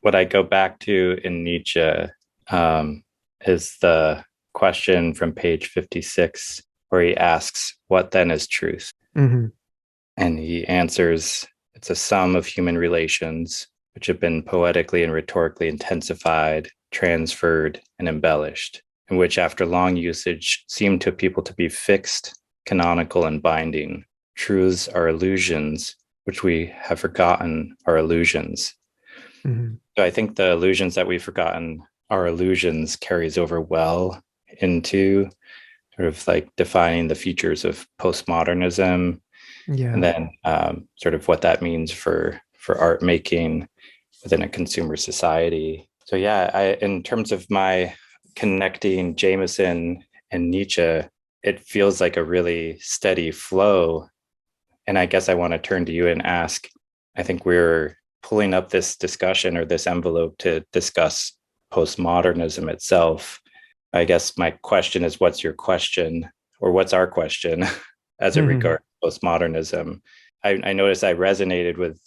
what I go back to in Nietzsche is the question from page 56, where he asks, "What then is truth?" Hmm. And he answers, "It's a sum of human relations which have been poetically and rhetorically intensified, transferred, and embellished, and which, after long usage, seem to people to be fixed, canonical, and binding. Truths are illusions, which we have forgotten are illusions." Hmm. So I think the illusions that we've forgotten are illusions carries over well into sort of like defining the features of postmodernism, and Yeah. then sort of what that means for art making within a consumer society. So yeah, in terms of my connecting Jameson and Nietzsche, it feels like a really steady flow. And I guess I want to turn to you and ask, I think we're pulling up this discussion or this envelope to discuss postmodernism itself. I guess my question is, what's your question, or what's our question as it Hmm. regards postmodernism? I noticed I resonated with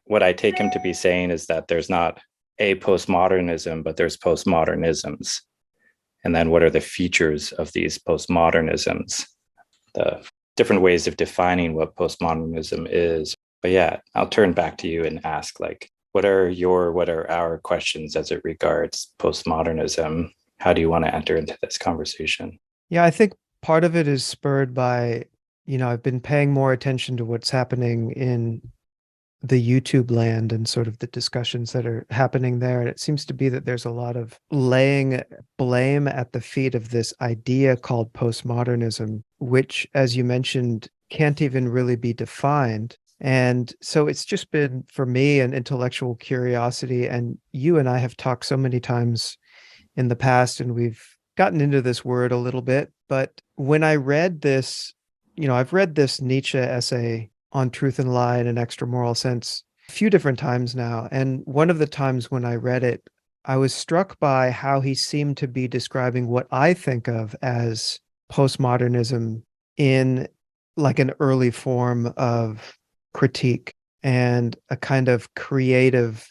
what I take him to be saying is that there's not a postmodernism, but there's postmodernisms. And then what are the features of these postmodernisms? The different ways of defining what postmodernism is. But yeah, I'll turn back to you and ask, like, what are our questions as it regards postmodernism? How do you want to enter into this conversation? Yeah, I think part of it is spurred by, I've been paying more attention to what's happening in the YouTube land and sort of the discussions that are happening there. And it seems to be that there's a lot of laying blame at the feet of this idea called postmodernism, which, as you mentioned, can't even really be defined. And so it's just been for me an intellectual curiosity. And you and I have talked so many times in the past, and we've gotten into this word a little bit. But when I read this, I've read this Nietzsche essay on truth and lie in an extra moral sense a few different times now. And one of the times when I read it, I was struck by how he seemed to be describing what I think of as postmodernism in like an early form of critique and a kind of creative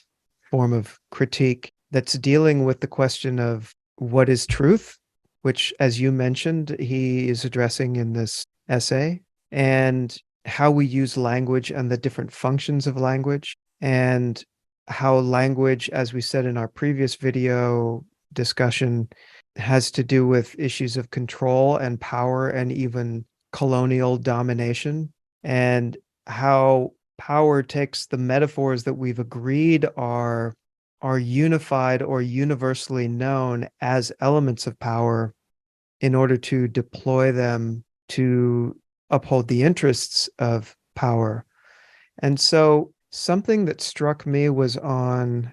form of critique that's dealing with the question of what is truth, which, as you mentioned, he is addressing in this essay, and how we use language and the different functions of language, and how language, as we said in our previous video discussion, has to do with issues of control and power and even colonial domination, and how power takes the metaphors that we've agreed are unified or universally known as elements of power in order to deploy them to uphold the interests of power. And so something that struck me was on,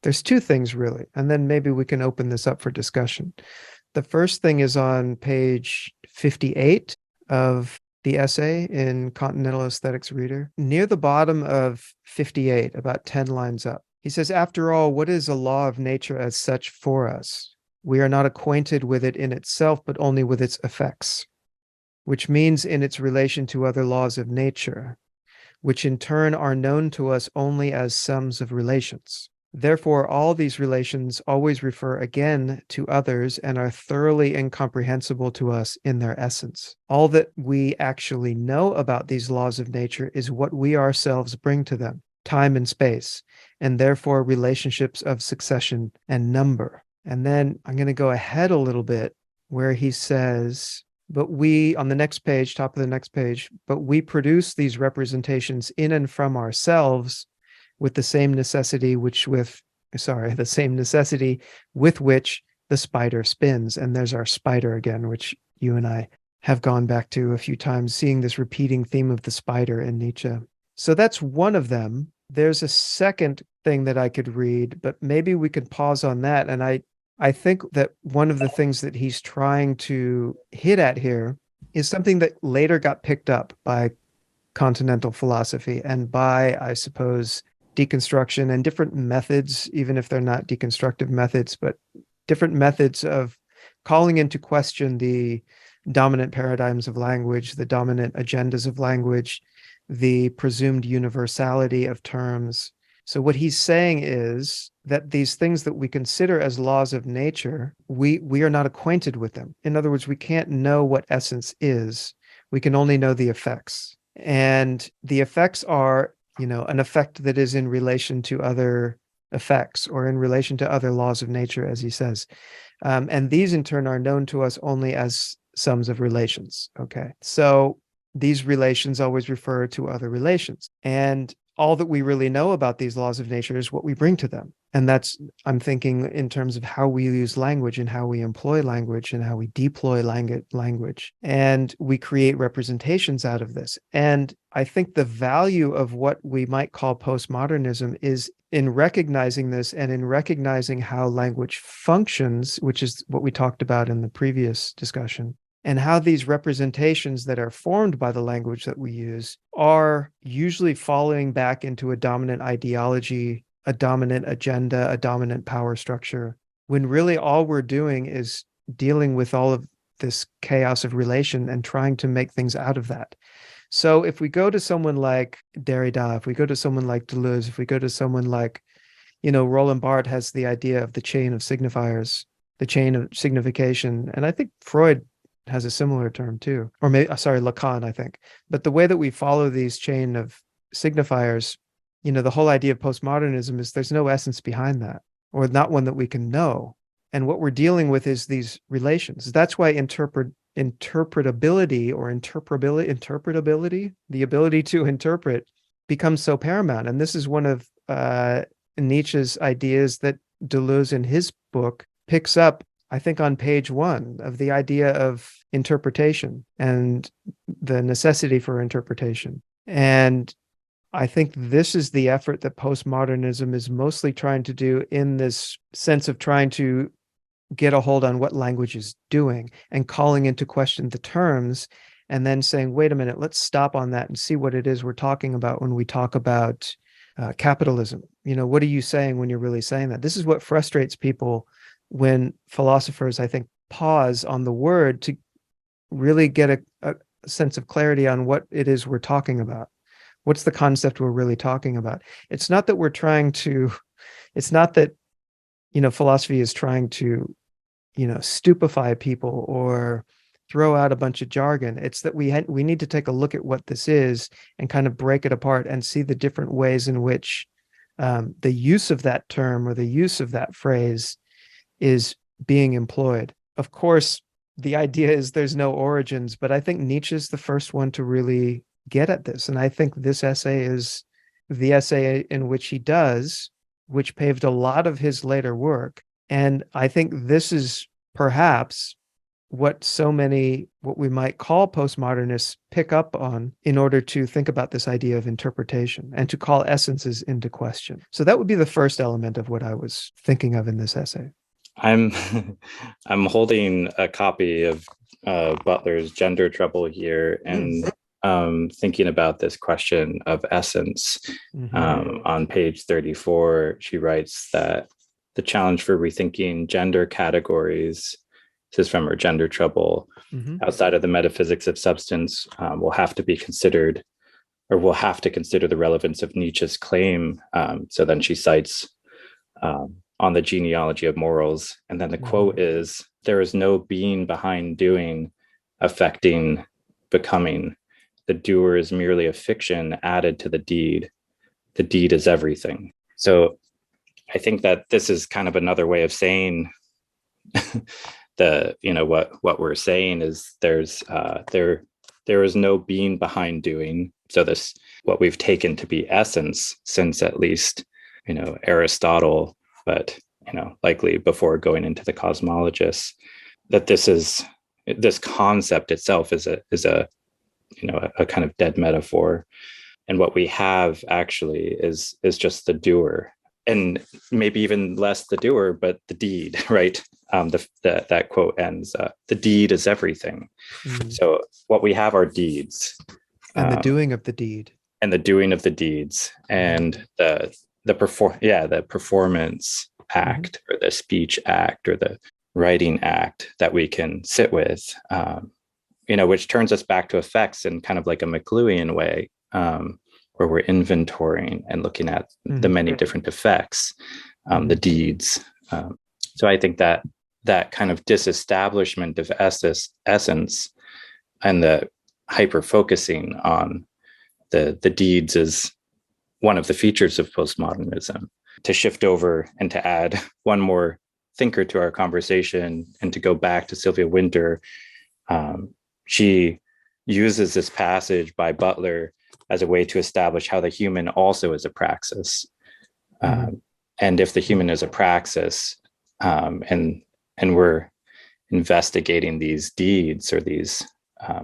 there's two things really, and then maybe we can open this up for discussion. The first thing is on page 58 of the essay in Continental Aesthetics Reader. Near the bottom of 58, about 10 lines up, he says, "After all, what is a law of nature as such for us? We are not acquainted with it in itself, but only with its effects, which means in its relation to other laws of nature, which in turn are known to us only as sums of relations. Therefore, all these relations always refer again to others and are thoroughly incomprehensible to us in their essence. All that we actually know about these laws of nature is what we ourselves bring to them, time and space, and therefore relationships of succession and number." And then I'm going to go ahead a little bit where he says, "But we," on the next page, top of the next page, "but we produce these representations in and from ourselves with the same necessity the same necessity with which the spider spins." And there's our spider again, which you and I have gone back to a few times, seeing this repeating theme of the spider in Nietzsche. So that's one of them. There's a second thing that I could read, but maybe we could pause on that. And I think that one of the things that he's trying to hit at here is something that later got picked up by continental philosophy and by, I suppose, deconstruction and different methods, even if they're not deconstructive methods, but different methods of calling into question the dominant paradigms of language, the dominant agendas of language, the presumed universality of terms, So what he's saying is that these things that we consider as laws of nature, we are not acquainted with them. In other words, we can't know what essence is. We can only know the effects. And the effects are, an effect that is in relation to other effects or in relation to other laws of nature, as he says. And these in turn are known to us only as sums of relations. Okay. So these relations always refer to other relations. And all that we really know about these laws of nature is what we bring to them. And that's, I'm thinking in terms of how we use language and how we employ language and how we deploy language. And we create representations out of this. And I think the value of what we might call postmodernism is in recognizing this and in recognizing how language functions, which is what we talked about in the previous discussion, and how these representations that are formed by the language that we use are usually falling back into a dominant ideology, a dominant agenda, a dominant power structure, when really all we're doing is dealing with all of this chaos of relation and trying to make things out of that. So if we go to someone like Derrida, if we go to someone like Deleuze, if we go to someone like, Roland Barthes has the idea of the chain of signifiers, the chain of signification, and I think Freud has a similar term too, or maybe, sorry, Lacan, I think. But the way that we follow these chain of signifiers, the whole idea of postmodernism is there's no essence behind that, or not one that we can know. And what we're dealing with is these relations. That's why interpretability or interpretability, the ability to interpret, becomes so paramount. And this is one of Nietzsche's ideas that Deleuze in his book picks up, I think, on page 1 of the idea of interpretation and the necessity for interpretation. And I think this is the effort that postmodernism is mostly trying to do, in this sense of trying to get a hold on what language is doing and calling into question the terms, and then saying, wait a minute, let's stop on that and see what it is we're talking about when we talk about capitalism. What are you saying when you're really saying that? This is what frustrates people when philosophers, I think, pause on the word to really get a sense of clarity on what it is we're talking about. What's the concept we're really talking about? It's not that philosophy is trying to, stupefy people or throw out a bunch of jargon. It's that we need to take a look at what this is and kind of break it apart and see the different ways in which the use of that term or the use of that phrase is being employed. Of course, the idea is there's no origins, but I think Nietzsche is the first one to really get at this. And I think this essay is the essay in which he does, which paved a lot of his later work. And I think this is perhaps what we might call postmodernists pick up on in order to think about this idea of interpretation and to call essences into question. So that would be the first element of what I was thinking of in this essay. I'm holding a copy of Butler's Gender Trouble here, and thinking about this question of essence. On page 34, she writes that the challenge for rethinking gender categories, this is from her Gender Trouble, outside of the metaphysics of substance, will have to be considered, or will have to consider the relevance of Nietzsche's claim. So then she cites on the genealogy of morals. And then the quote is, there is no being behind doing, affecting, becoming. The doer is merely a fiction added to the deed. The deed is everything. So I think that this is kind of another way of saying what we're saying is there is no being behind doing. So this, what we've taken to be essence since at least, Aristotle, but, likely before going into the cosmologists, that this concept itself is a kind of dead metaphor. And what we have actually is just the doer, and maybe even less the doer, but the deed, right? That quote ends, the deed is everything. So what we have are deeds. And the doing of the deed. And the doing of the deeds, and the performance act, or the speech act, or the writing act that we can sit with, which turns us back to effects in kind of like a McLuhan way. where we're inventorying and looking at the many different effects, the deeds. So I think that kind of disestablishment of essence and the hyper-focusing on the deeds is one of the features of postmodernism. To shift over and to add one more thinker to our conversation and to go back to Sylvia Wynter, she uses this passage by Butler as a way to establish how the human also is a praxis. And if the human is a praxis, and we're investigating these deeds or these,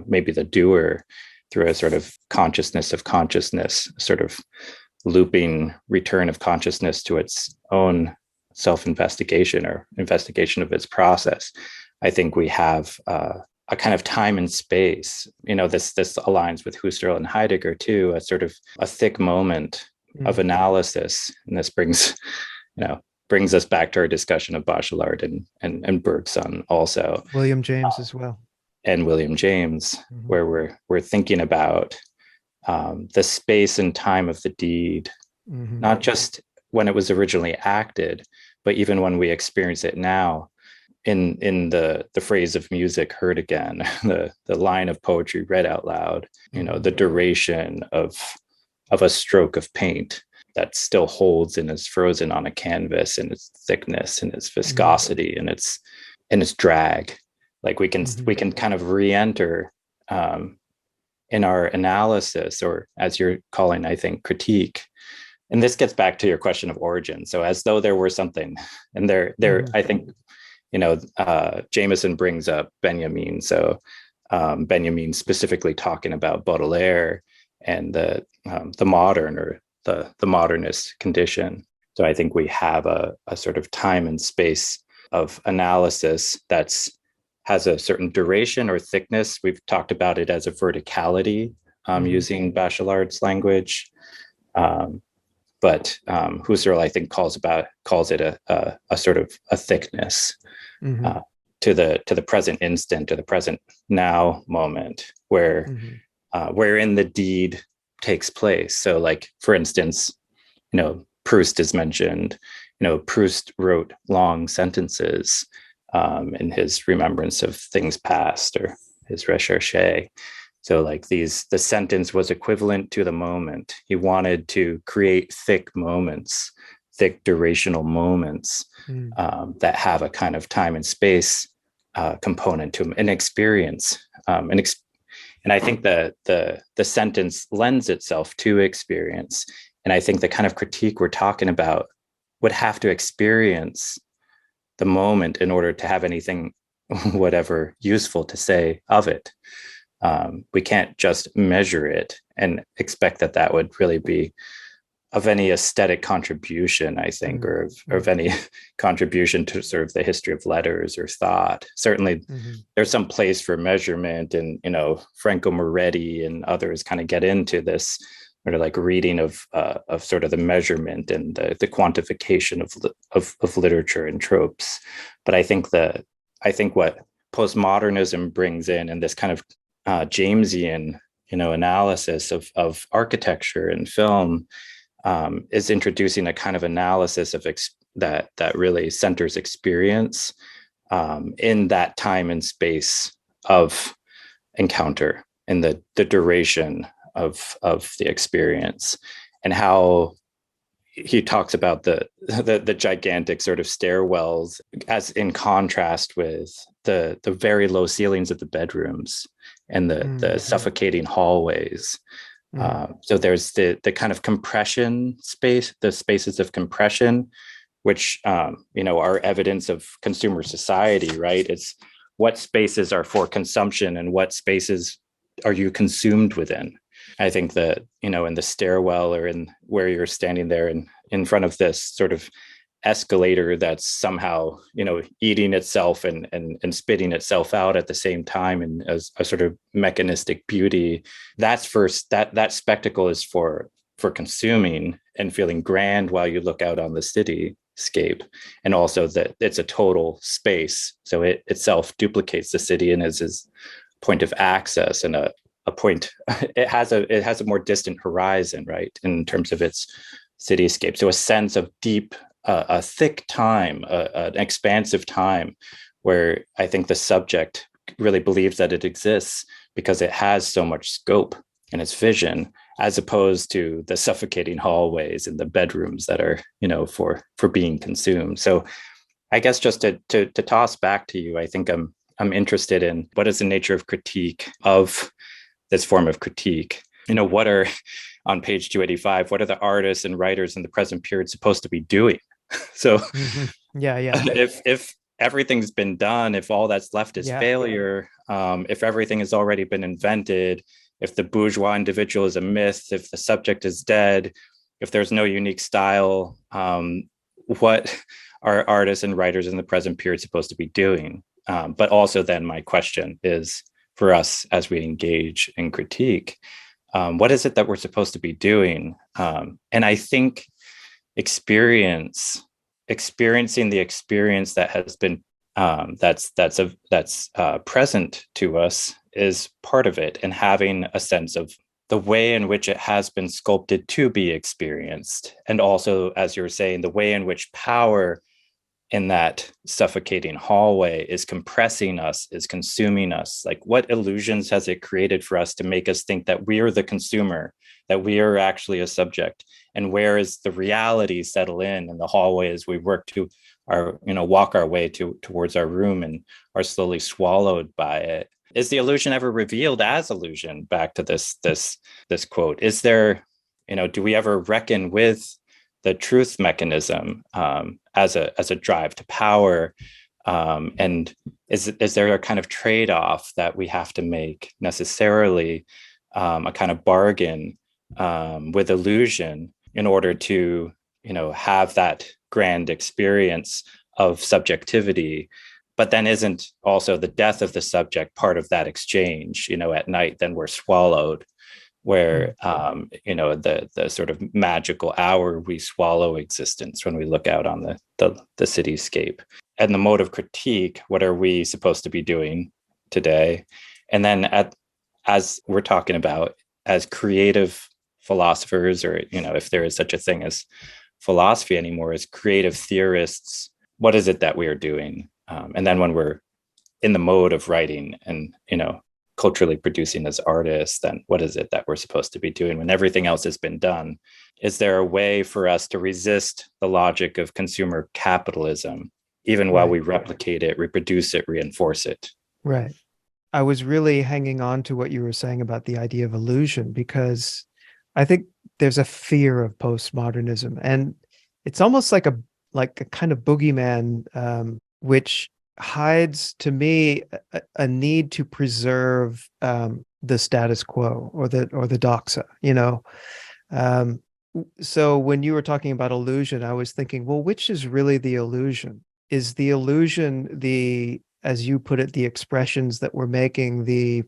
maybe the doer through a sort of consciousness of consciousness, sort of looping return of consciousness to its own self-investigation or investigation of its process, I think we have a kind of time and space. This aligns with Husserl and Heidegger too, a sort of a thick moment of analysis. And this brings us back to our discussion of Bachelard and Bergson also. William James as well. And William James, where we're thinking about the space and time of the deed, not just when it was originally acted, but even when we experience it now. In the phrase of music heard again, the line of poetry read out loud, the duration of a stroke of paint that still holds and is frozen on a canvas, and its thickness and its viscosity and its drag. Like we can kind of re-enter in our analysis, or as you're calling, I think, critique. And this gets back to your question of origin. So as though there were something, and there I think, Jameson brings up Benjamin. So Benjamin specifically talking about Baudelaire and the modern or the modernist condition. So I think we have a sort of time and space of analysis has a certain duration or thickness. We've talked about it as a verticality, using Bachelard's language. But Husserl, I think, calls it a sort of a thickness to the present instant, to the present now moment, wherein the deed takes place. So, like, for instance, Proust is mentioned. Proust wrote long sentences in his remembrance of things past, or his recherche. So like the sentence was equivalent to the moment. He wanted to create thick moments, thick durational moments that have a kind of time and space component to them, an experience. And I think the sentence lends itself to experience. And I think the kind of critique we're talking about would have to experience the moment in order to have anything, whatever, useful to say of it. We can't just measure it and expect that would really be of any aesthetic contribution, I think, or of any contribution to sort of the history of letters or thought. Certainly, there's some place for measurement, and Franco Moretti and others kind of get into this sort of like reading of sort of the measurement and the quantification of literature and tropes. But I think what postmodernism brings in, and this kind of Jamesian, analysis of architecture and film, is introducing a kind of analysis of that really centers experience in that time and space of encounter, in the duration of the experience, and how he talks about the gigantic sort of stairwells as in contrast with the very low ceilings of the bedrooms and the suffocating hallways. So there's the kind of compression space, the spaces of compression, which are evidence of consumer society, right? It's what spaces are for consumption and what spaces are you consumed within. I think that, in the stairwell, or in where you're standing there in front of this sort of escalator that's somehow, eating itself and spitting itself out at the same time, and as a sort of mechanistic beauty, that spectacle is for consuming and feeling grand while you look out on the cityscape. And also that it's a total space. So it itself duplicates the city and is its point of access, and a point. It has a more distant horizon, right, in terms of its cityscape. So a sense of deep, a thick time, an expansive time, where I think the subject really believes that it exists because it has so much scope in its vision, as opposed to the suffocating hallways and the bedrooms that are, for being consumed. So I guess just to toss back to you, I think I'm interested in what is the nature of critique, of this form of critique. What are, on page 285, what are the artists and writers in the present period supposed to be doing? So yeah. if everything's been done, if all that's left is failure, if everything has already been invented, if the bourgeois individual is a myth, if the subject is dead, if there's no unique style, what are artists and writers in the present period supposed to be doing? But also then my question is, for us as we engage in critique, what is it that we're supposed to be doing? And I think experiencing the experience that has been that's present to us is part of it, and having a sense of the way in which it has been sculpted to be experienced, and also, as you were saying, the way in which power in that suffocating hallway is compressing us, is consuming us. Like, what illusions has it created for us to make us think that we are the consumer, that we are actually a subject? And where is the reality settle in the hallway as we work to walk our way towards our room and are slowly swallowed by it? Is the illusion ever revealed as illusion? Back to this quote. Is there, do we ever reckon with the truth mechanism as a drive to power? And is there a kind of trade-off that we have to make necessarily, a kind of bargain with illusion in order to, have that grand experience of subjectivity? But then isn't also the death of the subject part of that exchange? At night, then we're swallowed, where the sort of magical hour we swallow existence when we look out on the cityscape. And the mode of critique, what are we supposed to be doing today? And then as we're talking about as creative philosophers, or if there is such a thing as philosophy anymore, as creative theorists, what is it that we are doing? And then when we're in the mode of writing and culturally producing as artists, then what is it that we're supposed to be doing when everything else has been done? Is there a way for us to resist the logic of consumer capitalism, even while we replicate it, reproduce it, reinforce it? Right. I was really hanging on to what you were saying about the idea of illusion, because I think there's a fear of postmodernism, and it's almost like a kind of boogeyman, which hides, to me, a need to preserve the status quo or the doxa. So when you were talking about illusion, I was thinking, well, which is really the illusion? Is the illusion as you put it, the expressions that we're making, the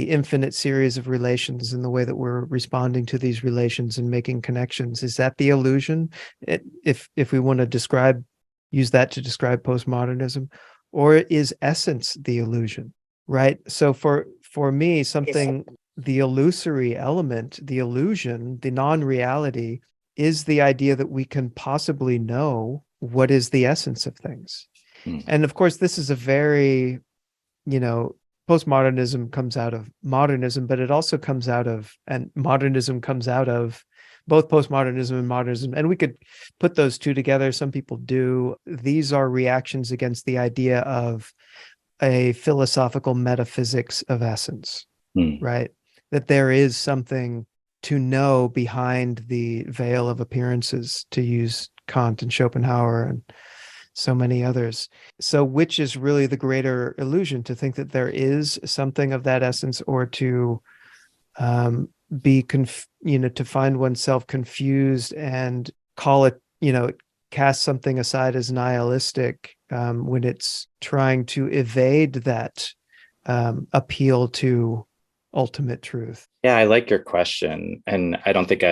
infinite series of relations and the way that we're responding to these relations and making connections? Is that the illusion? If we want to use that to describe postmodernism, or is essence the illusion, right? So for me, the illusory element, the illusion, the non-reality, is the idea that we can possibly know what is the essence of things. And of course, this is a very, postmodernism comes out of modernism, but it also comes out of, and modernism comes out of, both postmodernism and modernism. And we could put those two together. Some people do. These are reactions against the idea of a philosophical metaphysics of essence, right? That there is something to know behind the veil of appearances, to use Kant and Schopenhauer and so many others. So which is really the greater illusion, to think that there is something of that essence, or to to find oneself confused and call it, cast something aside as nihilistic when it's trying to evade that appeal to ultimate truth? Yeah, I like your question. And I don't think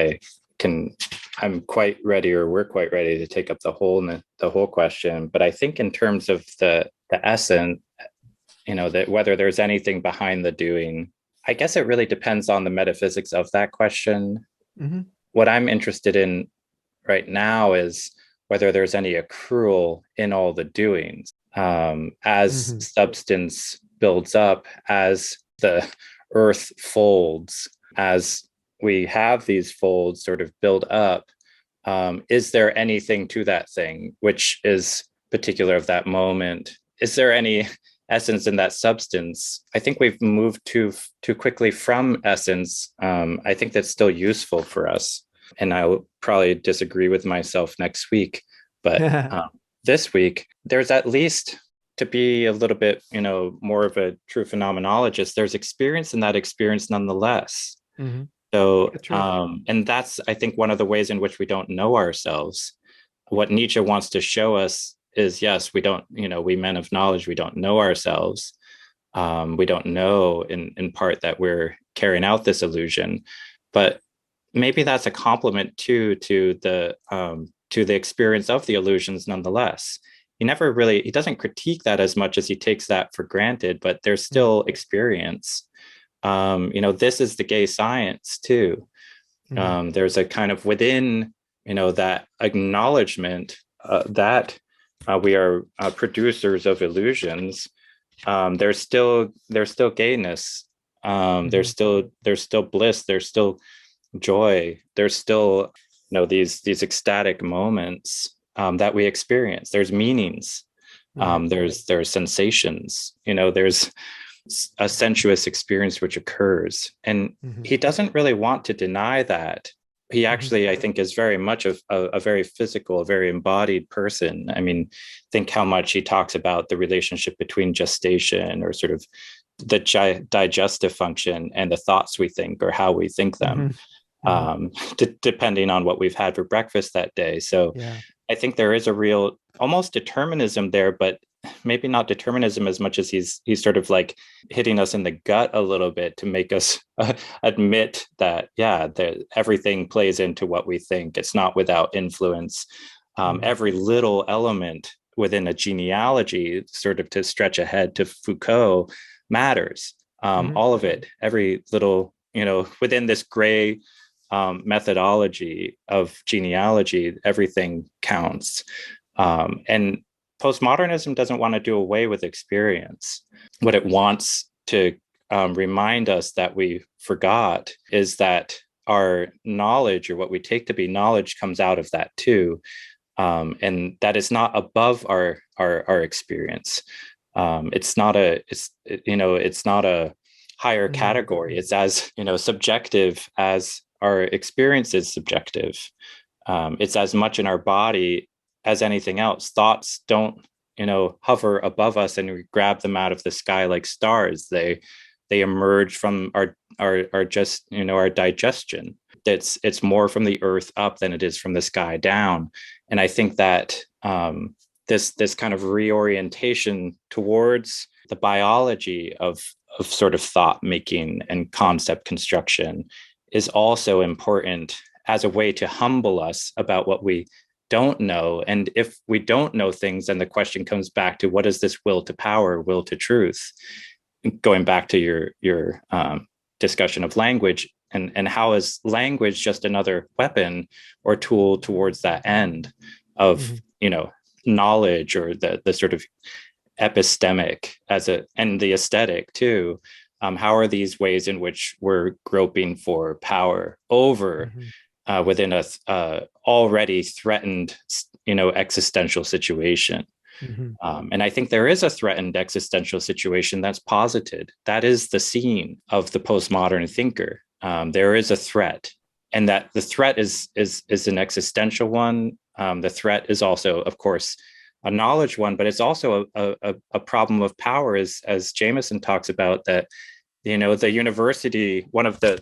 I'm quite ready, or we're quite ready to take up the whole question. But I think in terms of the essence, that whether there's anything behind the doing, I guess it really depends on the metaphysics of that question. Hmm. What I'm interested in right now is whether there's any accrual in all the doings. As Hmm. substance builds up, as the earth folds, as we have these folds sort of build up, is there anything to that thing which is particular of that moment? Is there any essence in that substance? I think we've moved too quickly from essence. I think that's still useful for us, and I'll probably disagree with myself next week. But this week, there's at least, to be a little bit, more of a true phenomenologist, there's experience in that experience nonetheless. Hmm. So, True. and that's, I think, one of the ways in which we don't know ourselves. What Nietzsche wants to show us is, yes, we don't, we men of knowledge, we don't know ourselves. We don't know in part that we're carrying out this illusion, but maybe that's a compliment too to the experience of the illusions nonetheless. He doesn't critique that as much as he takes that for granted, but there's still experience. This is the gay science too. There's a kind of within, that acknowledgement that we are producers of illusions. There's still gayness. There's still bliss. There's still joy. There's still, these ecstatic moments that we experience. There's meanings. There's sensations. There's a sensuous experience which occurs, and he doesn't really want to deny that. He actually, I think, is very much a very physical, a very embodied person. I mean, think how much he talks about the relationship between gestation, or sort of the digestive function, and the thoughts we think, or how we think them, depending on what we've had for breakfast that day. So Yeah. I think there is a real almost determinism there, but maybe not determinism as much as he's sort of like hitting us in the gut a little bit to make us admit that, yeah, that everything plays into what we think. It's not without influence. Every little element within a genealogy, sort of to stretch ahead to Foucault, matters. All of it, every little, within this gray methodology of genealogy, everything counts. And postmodernism doesn't want to do away with experience. What it wants to remind us that we forgot is that our knowledge, or what we take to be knowledge, comes out of that too, and that is not above our experience. It's not a higher category. It's as subjective as our experience is subjective. It's as much in our body as anything else. Thoughts don't, hover above us and we grab them out of the sky like stars. They emerge from our just, our digestion. It's more from the earth up than it is from the sky down. And I think that this kind of reorientation towards the biology of sort of thought making and concept construction is also important as a way to humble us about what we don't know. And if we don't know things, then the question comes back to, what is this will to power, will to truth? Going back to your discussion of language, and how is language just another weapon or tool towards that end of knowledge, or the sort of epistemic and the aesthetic too. How are these ways in which we're groping for power over within a already threatened, existential situation? And I think there is a threatened existential situation that's posited. That is the scene of the postmodern thinker. There is a threat, and that the threat is an existential one. The threat is also, of course, a knowledge one, but it's also a problem of power, as Jameson talks about, that the university, one of the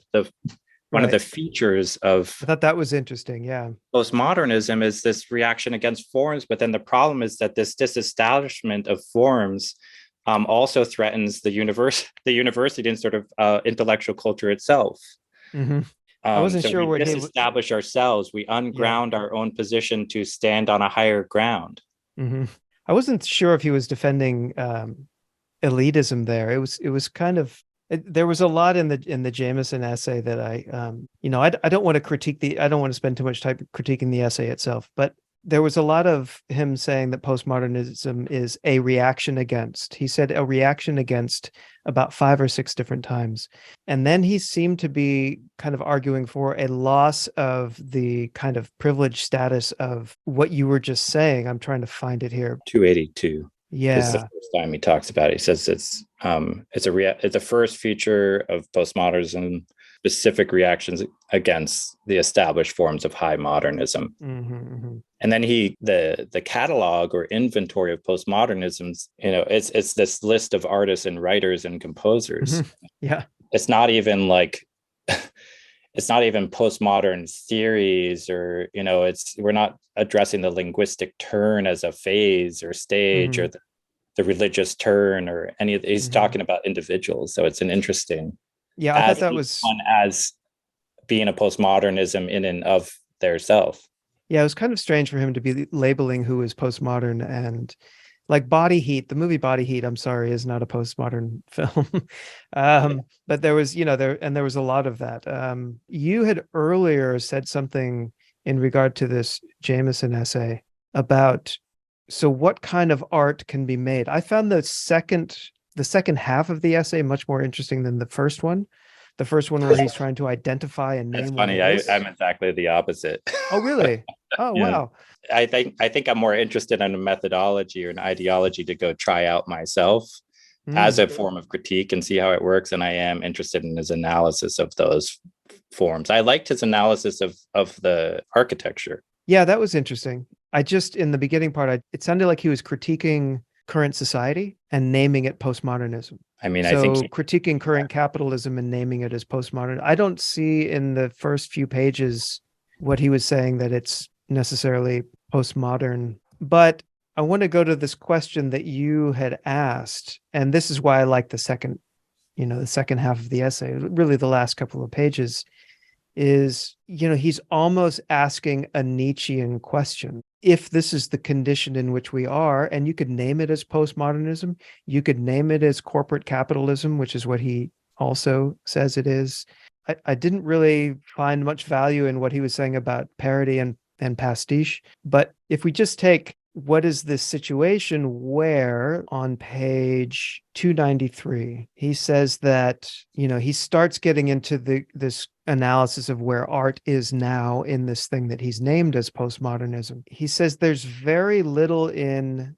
features of, I thought that was interesting. Yeah. postmodernism is this reaction against forms, but then the problem is that this disestablishment of forms also threatens the university and sort of intellectual culture itself. I wasn't sure we what he disestablish ourselves, we unground our own position to stand on a higher ground. I wasn't sure if he was defending elitism there. It was kind of There was a lot in the Jameson essay that I don't want to I don't want to spend too much time critiquing the essay itself, but there was a lot of him saying that postmodernism is a reaction against. He said a reaction against about 5 or 6 different times. And then he seemed to be kind of arguing for a loss of the kind of privileged status of what you were just saying. I'm trying to find it here. 282. Yeah. This is the first time he talks about it. He says it's a first feature of postmodernism, specific reactions against the established forms of high modernism. Mm-hmm, mm-hmm. And then the catalog or inventory of postmodernisms, it's this list of artists and writers and composers. Mm-hmm. Yeah. It's not even like it's not even postmodern theories, or we're not addressing the linguistic turn as a phase or stage, or the religious turn or any of he's talking about individuals. So it's an interesting, I thought that was one as being a postmodernism in and of their self. Yeah, it was kind of strange for him to be labeling who is postmodern, and like Body Heat, the movie Body Heat, I'm sorry, is not a postmodern film. But there was, there was a lot of that. You had earlier said something in regard to this Jameson essay about, so what kind of art can be made? I found the second half of the essay much more interesting than the first one. The first one where he's trying to identify and name. That's funny. I'm exactly the opposite. Oh, really? Oh, yeah. Wow. I think I'm more interested in a methodology or an ideology to go try out myself as a form of critique and see how it works. And I am interested in his analysis of those forms. I liked his analysis of the architecture. Yeah, that was interesting. In the beginning part, it sounded like he was critiquing current society and naming it postmodernism. I mean, so I think critiquing current capitalism and naming it as postmodern. I don't see in the first few pages what he was saying that it's necessarily postmodern. But I want to go to this question that you had asked, and this is why I like the second half of the essay, really the last couple of pages, is, he's almost asking a Nietzschean question. If this is the condition in which we are, and you could name it as postmodernism, you could name it as corporate capitalism, which is what he also says it is. I didn't really find much value in what he was saying about parody and pastiche. But if we just take, what is this situation where on page 293, he says that, he starts getting into this analysis of where art is now in this thing that he's named as postmodernism. He says there's very little in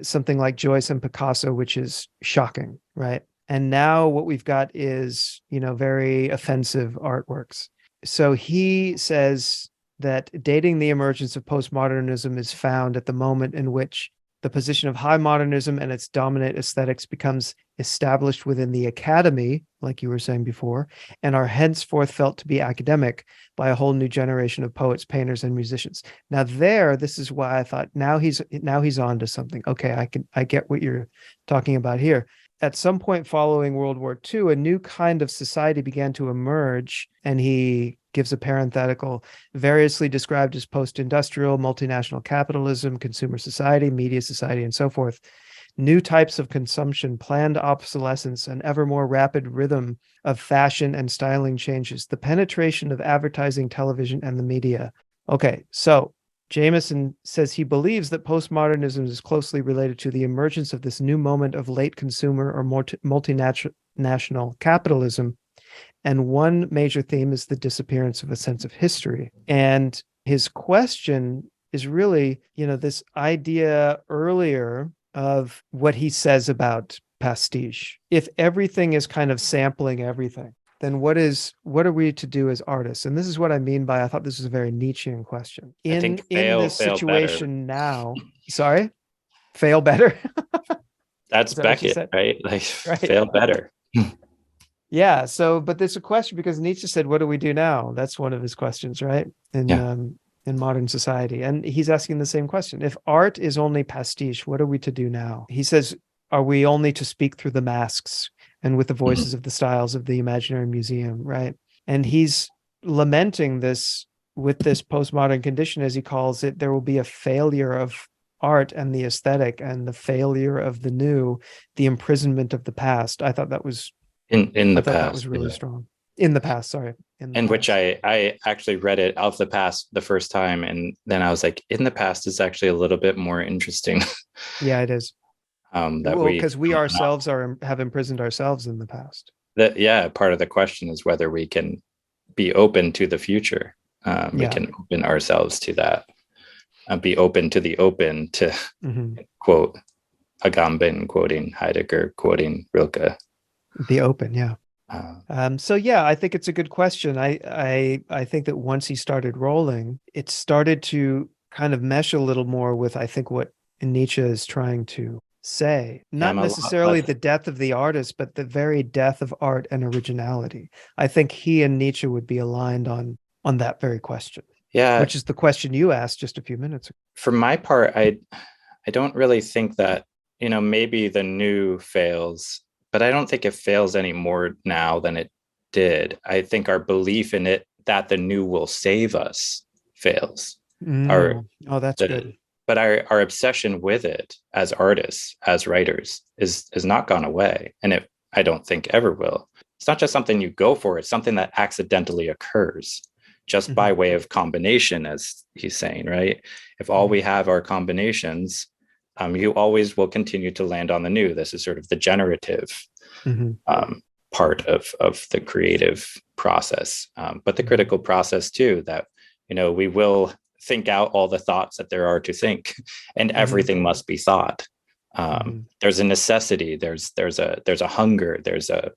something like Joyce and Picasso, which is shocking, right? And now what we've got is, very offensive artworks. So he says that dating the emergence of postmodernism is found at the moment in which the position of high modernism and its dominant aesthetics becomes established within the academy, like you were saying before, and are henceforth felt to be academic by a whole new generation of poets, painters, and musicians. Now this is why I thought now he's on to something. Okay, I get what you're talking about here. At some point following World War II, a new kind of society began to emerge, and he gives a parenthetical, variously described as post-industrial, multinational capitalism, consumer society, media society, and so forth. New types of consumption, planned obsolescence, and ever more rapid rhythm of fashion and styling changes, the penetration of advertising, television, and the media. Okay, so Jameson says he believes that postmodernism is closely related to the emergence of this new moment of late consumer or multinational capitalism. And one major theme is the disappearance of a sense of history. And his question is really, this idea earlier of what he says about pastiche. If everything is kind of sampling everything, then what are we to do as artists? And this is what I mean by, I thought this was a very Nietzschean question. In this situation now, sorry, fail better. That's Beckett, right? Like, right. Fail better. Yeah. So, but there's a question because Nietzsche said, what do we do now? That's one of his questions, right? In modern society. And he's asking the same question. If art is only pastiche, what are we to do now? He says, are we only to speak through the masks and with the voices of the styles of the imaginary museum, right? And he's lamenting this with this postmodern condition, as he calls it. There will be a failure of art and the aesthetic and the failure of the new, the imprisonment of the past. I thought that was In I the thought that was past, really yeah. strong. In the past, sorry. In the In which past. I actually read it of the past the first time, and then I was like, in the past is actually a little bit more interesting. Yeah, it is. That Well, we because we ourselves have imprisoned ourselves in the past. that yeah, part of the question is whether we can be open to the future. We Yeah. can open ourselves to that, be open to the open, to Hmm. quote Agamben, quoting Heidegger, quoting Rilke. The open, yeah. Uh, So yeah, I think it's a good question. I think that once he started rolling, it started to kind of mesh a little more with, I think, what Nietzsche is trying to say. yeah, Not I'm a lot necessarily less. the death of the artist, but the very death of art and originality. I think he and Nietzsche would be aligned on that very question, Yeah, which is the question you asked just a few minutes ago. for my part, I don't really think that, maybe the new fails, but I don't think it fails any more now than it did. I think our belief in it that the new will save us fails. Our Oh, that's the good. but our obsession with it as artists, as writers, is not gone away. And it I don't think ever will. It's not just something you go for, it's something that accidentally occurs just by Hmm. way of combination, as he's saying, right? If all Hmm. we have are combinations, you always will continue to land on the new. This is sort of the generative Hmm. part of the creative process, but the Hmm. critical process too, that, we will think out all the thoughts that there are to think, and Hmm. everything must be thought. Hmm. There's a necessity, there's a hunger, there's a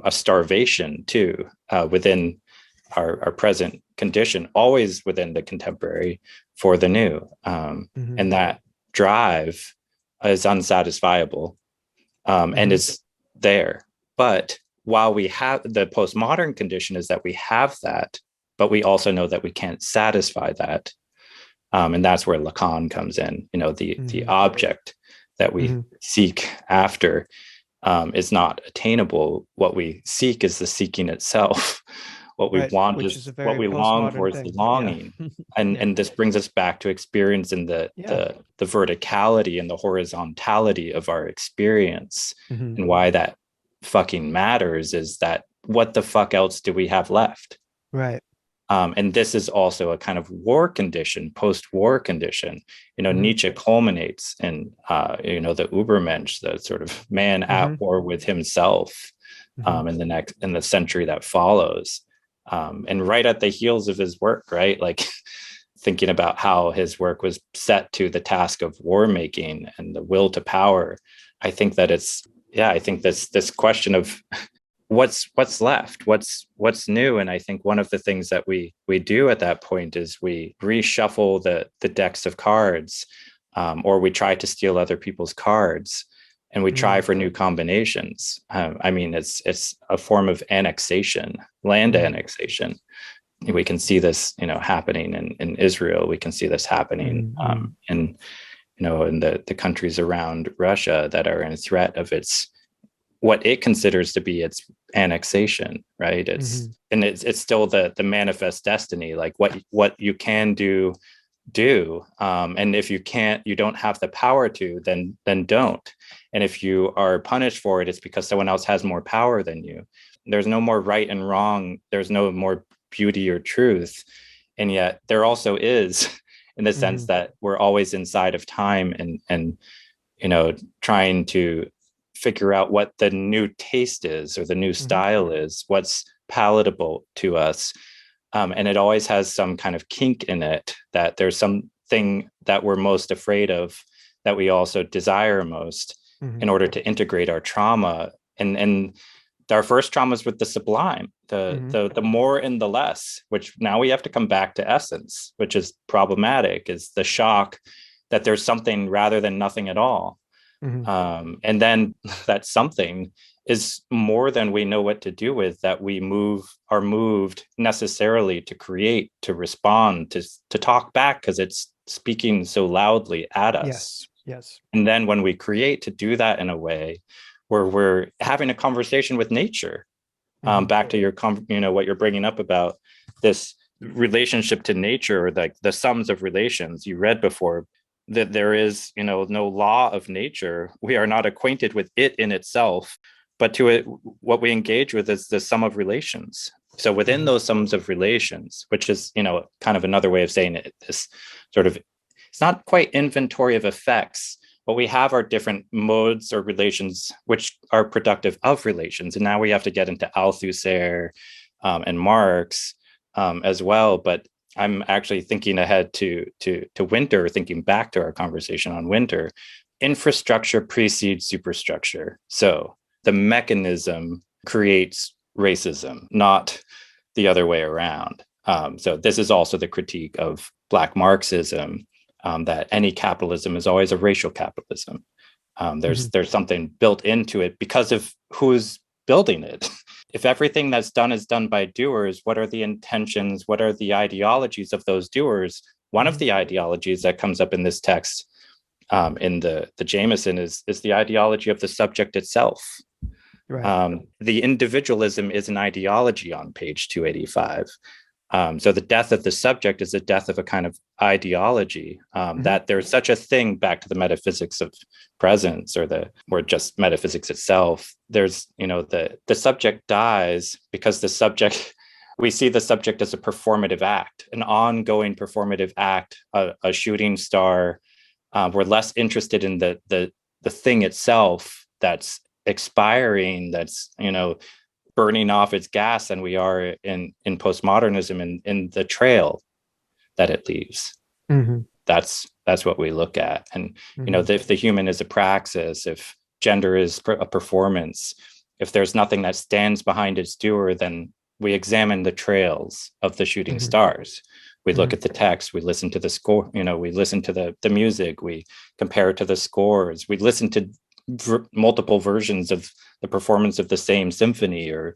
starvation too, within our present condition, always within the contemporary, for the new. Hmm. And that drive is unsatisfiable, and Hmm. is there. But while we have the postmodern condition is that we have that, but we also know that we can't satisfy that. And that's where Lacan comes in. The Hmm. object that we Hmm. seek after, is not attainable. What we seek is the seeking itself. What we Right, want which is is a what very we long for postmodern is the thing. Yeah. longing. And Yeah. and this brings us back to experience in the Yeah. the the verticality and the horizontality of our experience. Hmm. And why that fucking matters is that what the fuck else do we have left? Right. And this is also a kind of war condition, post-war condition. Hmm. Nietzsche culminates in, the Übermensch, the sort of man Hmm. at war with himself, Hmm. in the century that follows, and right at the heels of his work, right? Like thinking about how his work was set to the task of war making and the will to power. I think that I think this question of what's left, what's new. And I think one of the things that we do at that point is we reshuffle the decks of cards, or we try to steal other people's cards, and we try Hmm. for new combinations. I mean, it's a form of annexation, land Hmm. annexation. We can see this, happening in Israel. We can see this happening, Hmm. in the countries around Russia that are in threat of its what it considers to be its annexation, right? Hmm. It's still the manifest destiny, like what you can do, and if you can't, you don't have the power to, then don't. And if you are punished for it, it's because someone else has more power than you. There's no more right and wrong. There's no more beauty or truth, and yet there also is, in the sense Hmm. that we're always inside of time, and trying to figure out what the new taste is or the new Hmm. style is, what's palatable to us. And it always has some kind of kink in it, that there's something that we're most afraid of that we also desire most, Hmm. in order to integrate our trauma. And our first trauma is with the sublime, Hmm. the more and the less, which now we have to come back to essence, which is problematic, is the shock that there's something rather than nothing at all. Hmm. And then that something is more than we know what to do with, that we are moved necessarily to create, to respond, to talk back, because it's speaking so loudly at us. Yes. Yes. And then when we create, to do that in a way where we're having a conversation with nature. Hmm. Back to what you're bringing up about this relationship to nature, or like the sums of relations you read before, that there is, no law of nature. We are not acquainted with it in itself. but to it, what we engage with is the sum of relations. So within those sums of relations, which is, kind of another way of saying it, this sort of, it's not quite inventory of effects. What we have are different modes or relations which are productive of relations. And now we have to get into Althusser and Marx as well. But I'm actually thinking ahead to Winter, thinking back to our conversation on Winter. Infrastructure precedes superstructure. So the mechanism creates racism, not the other way around. So this is also the critique of Black Marxism, that any capitalism is always a racial capitalism. There's something built into it because of who's building it. If everything that's done is done by doers, what are the intentions? What are the ideologies of those doers? One of the ideologies that comes up in this text, in the Jameson, is the ideology of the subject itself. Right. The individualism is an ideology on page 285. So the death of the subject is the death of a kind of ideology, that there's such a thing, back to the metaphysics of presence, or just metaphysics itself. There's, the subject dies because we see the subject as a performative act, an ongoing performative act, a shooting star. We're less interested in the thing itself that's expiring, that's, burning off its gas, than we are in postmodernism and in the trail that it leaves. That's what we look at. And, if the human is a praxis, if gender is a performance, if there's nothing that stands behind its doer, then we examine the trails of the shooting stars. We look at the text, we listen to the score, we listen to the music, we compare it to the scores, we listen to multiple versions of the performance of the same symphony, or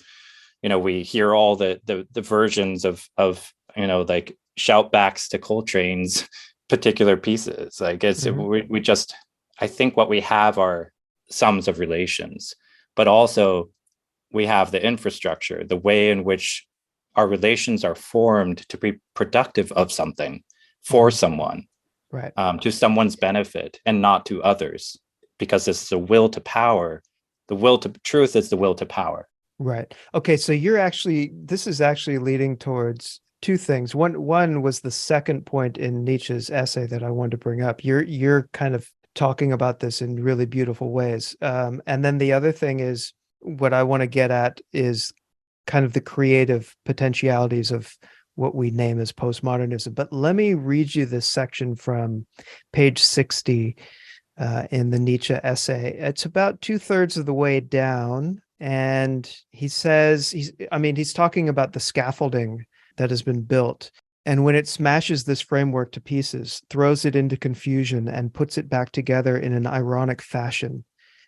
we hear all the versions of like shoutbacks to Coltrane's particular pieces. Like it's we just, I think what we have are sums of relations, but also we have the infrastructure, the way in which our relations are formed to be productive of something for someone, right? To someone's benefit and not to others. Because it's the will to power. The will to truth is the will to power. Right. Okay. So this is actually leading towards two things. One was the second point in Nietzsche's essay that I wanted to bring up. You're kind of talking about this in really beautiful ways. And then the other thing is, what I want to get at is kind of the creative potentialities of what we name as postmodernism. But let me read you this section from page 60 in the Nietzsche essay. It's about 2/3 of the way down. And he says, he's talking about the scaffolding that has been built. And when it smashes this framework to pieces, throws it into confusion, and puts it back together in an ironic fashion,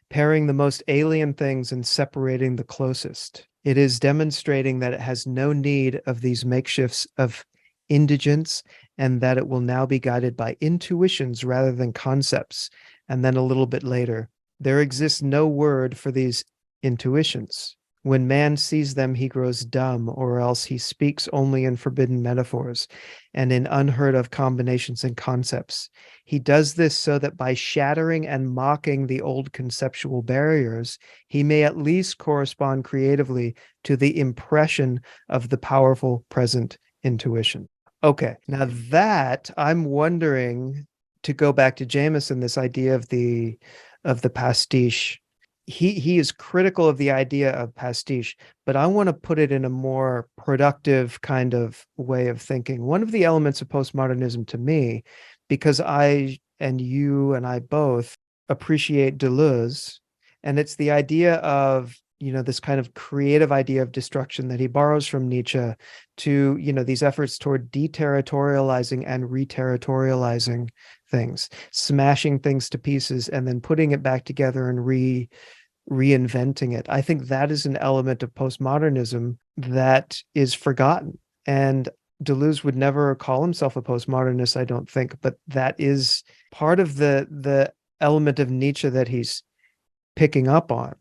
pairing the most alien things and separating the closest, it is demonstrating that it has no need of these makeshifts of indigence, and that it will now be guided by intuitions rather than concepts. And then a little bit later, there exists no word for these intuitions. When man sees them, he grows dumb, or else he speaks only in forbidden metaphors and in unheard of combinations and concepts. He does this so that by shattering and mocking the old conceptual barriers, he may at least correspond creatively to the impression of the powerful present intuition. Okay, now that I'm wondering, to go back to Jameson, this idea of the pastiche. He is critical of the idea of pastiche, but I want to put it in a more productive kind of way of thinking. One of the elements of postmodernism to me, because I and you and I both appreciate Deleuze, and it's the idea of, this kind of creative idea of destruction that he borrows from Nietzsche, to, these efforts toward deterritorializing and reterritorializing things, smashing things to pieces and then putting it back together and reinventing it. I think that is an element of postmodernism that is forgotten. And Deleuze would never call himself a postmodernist, I don't think, but that is part of the element of Nietzsche that he's picking up on.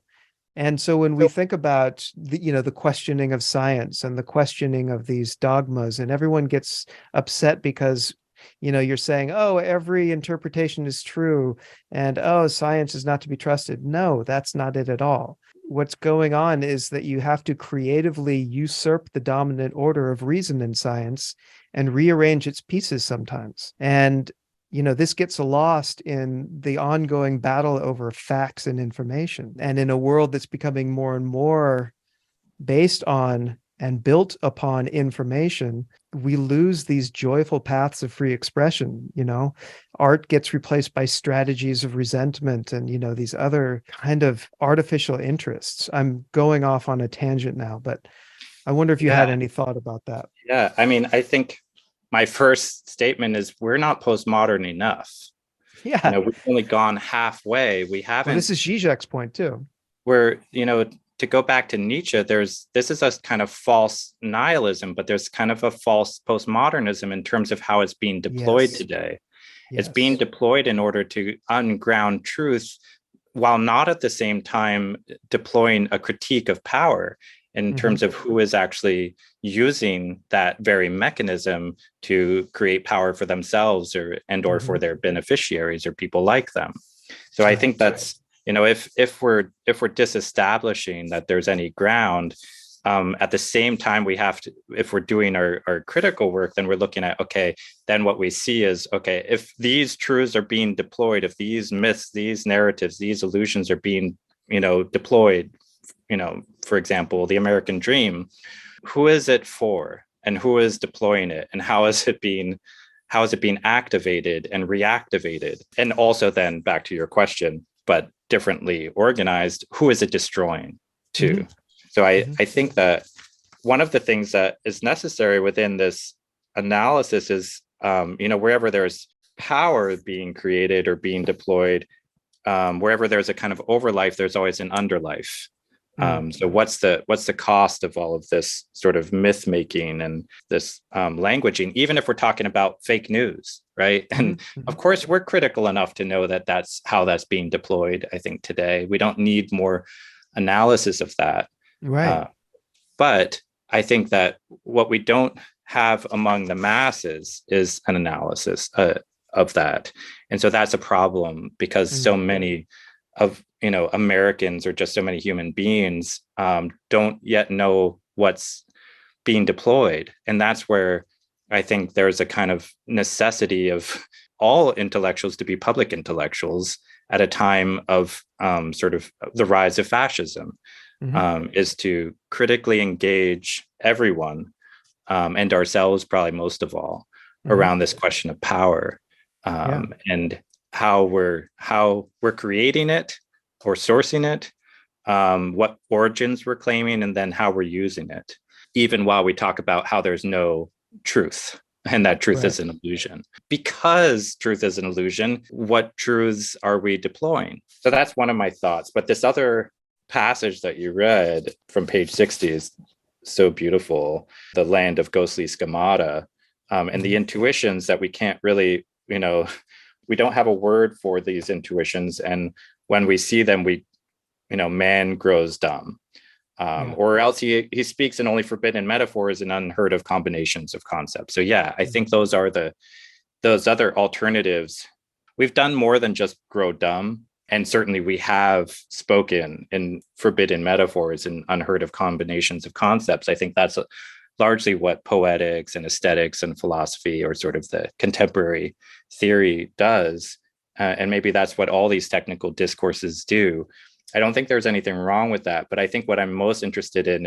And so when we think about the questioning of science and the questioning of these dogmas, and everyone gets upset because you're saying, oh, every interpretation is true, and oh, science is not to be trusted. No, that's not it at all. what's going on is that you have to creatively usurp the dominant order of reason in science and rearrange its pieces sometimes. And, this gets lost in the ongoing battle over facts and information. And in a world that's becoming more and more based on and built upon information, we lose these joyful paths of free expression. Art gets replaced by strategies of resentment and, these other kind of artificial interests. I'm going off on a tangent now, but I wonder if you had any thought about that. Yeah, I mean, I think my first statement is we're not postmodern enough. Yeah. We've only gone halfway. We haven't. Well, this is Zizek's point too. Where, to go back to Nietzsche, this is a kind of false nihilism, but there's kind of a false postmodernism in terms of how it's being deployed today. It's being deployed in order to unground truth, while not at the same time deploying a critique of power in terms of who is actually using that very mechanism to create power for themselves or for their beneficiaries or people like them. So I think that's, if we're disestablishing that there's any ground, at the same time we have to, if we're doing our critical work, then we're looking at, okay, then what we see is, okay, if these truths are being deployed, if these myths, these narratives, these illusions are being, deployed, for example, the American dream, who is it for and who is deploying it and how is it being activated and reactivated? And also then back to your question, but differently organized, who is it destroying too? So I think that one of the things that is necessary within this analysis is, wherever there's power being created or being deployed, wherever there's a kind of overlife, there's always an underlife. So what's the cost of all of this sort of myth making and this languaging, even if we're talking about fake news, right? And of course, we're critical enough to know that that's how that's being deployed. I think today we don't need more analysis of that. Right. But I think that what we don't have among the masses is an analysis of that. And so that's a problem because so many of Americans or just so many human beings don't yet know what's being deployed. And that's where I think there's a kind of necessity of all intellectuals to be public intellectuals at a time of sort of the rise of fascism, is to critically engage everyone and ourselves, probably most of all, around this question of power and how we're creating it or sourcing it, what origins we're claiming, and then how we're using it, even while we talk about how there's no truth and that truth is an illusion. Because truth is an illusion, what truths are we deploying? So that's one of my thoughts. But this other passage that you read from page 60 is so beautiful, the land of ghostly schemata, and the intuitions that we can't really, we don't have a word for these intuitions. And when we see them, man grows dumb. Or else he speaks in only forbidden metaphors and unheard of combinations of concepts. So I think those are those other alternatives. We've done more than just grow dumb. And certainly we have spoken in forbidden metaphors and unheard of combinations of concepts. I think that's largely what poetics and aesthetics and philosophy, or sort of the contemporary theory, does. And maybe that's what all these technical discourses do. I don't think there's anything wrong with that, but I think what I'm most interested in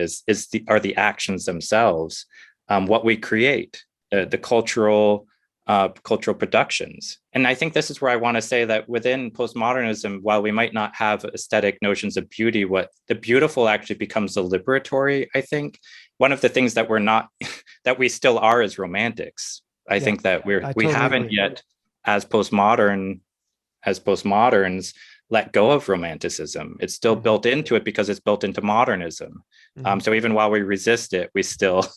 are the actions themselves, what we create, the cultural productions. And I think this is where I want to say that within postmodernism, while we might not have aesthetic notions of beauty, what the beautiful actually becomes the liberatory. I think one of the things that we're not, that we still are, is romantics. I think that we totally haven't yet, as postmoderns, let go of romanticism. It's still built into it because it's built into modernism. So even while we resist it, we still,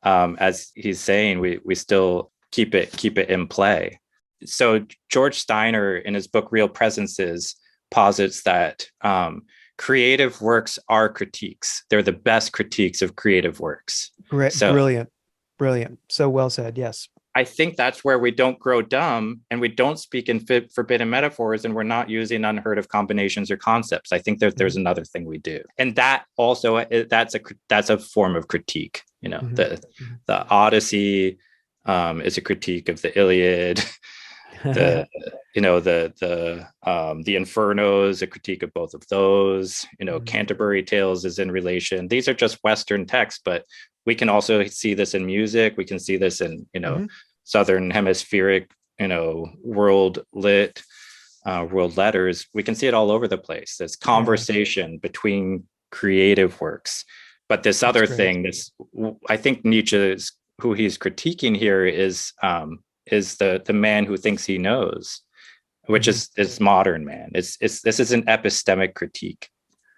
as he's saying, we still keep it in play. So George Steiner, in his book Real Presences, posits that creative works are critiques. They're the best critiques of creative works. Great, so, brilliant. So well said. Yes. I think that's where we don't grow dumb and we don't speak in forbidden metaphors and we're not using unheard of combinations or concepts. I think that there's another thing we do. And that also, that's a form of critique. The Odyssey is a critique of the Iliad. The Inferno is a critique of both of those. Canterbury Tales is in relation. These are just Western texts, but we can also see this in music. We can see this in Southern Hemispheric world lit, world letters. We can see it all over the place. This conversation between creative works. But this other thing, I think Nietzsche's, who he's critiquing here is the man who thinks he knows, which is modern man. This is an epistemic critique.